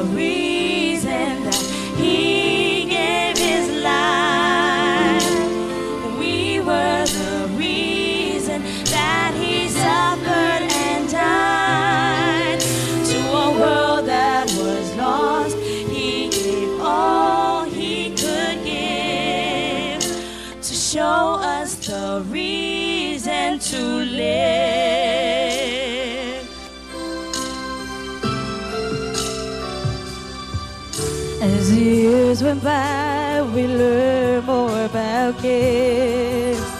the reason that he gave his life. We were the reason that he suffered and died. To a world that was lost, he gave all he could give to show us the reason to live. As the years went by, we learned more about gifts,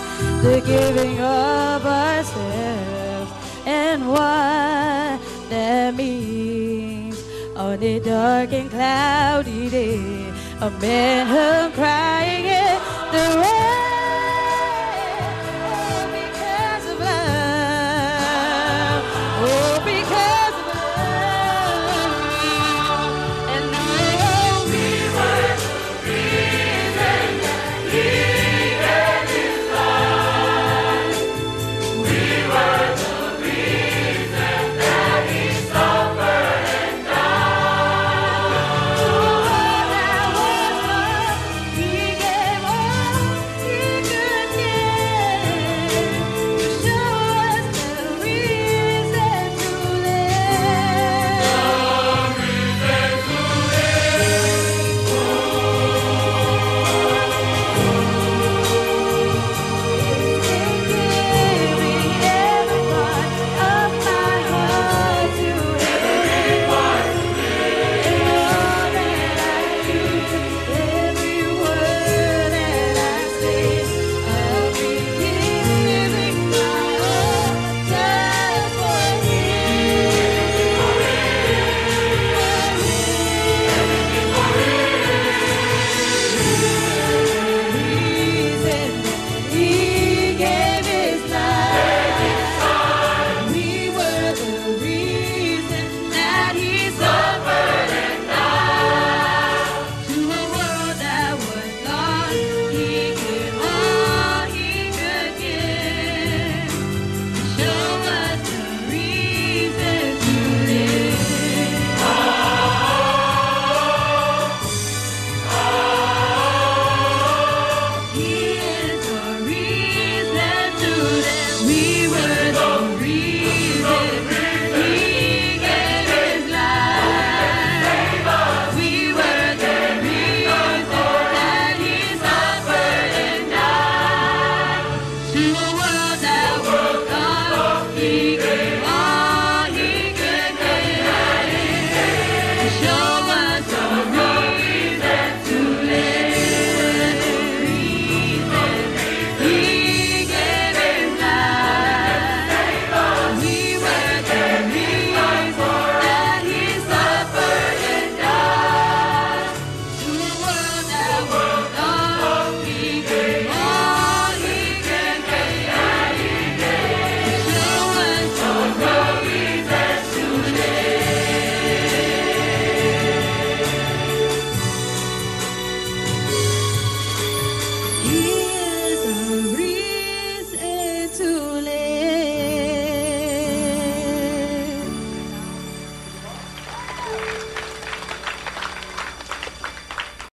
the giving of ourselves, and what that means. On a dark and cloudy day, a man hung crying in the rain.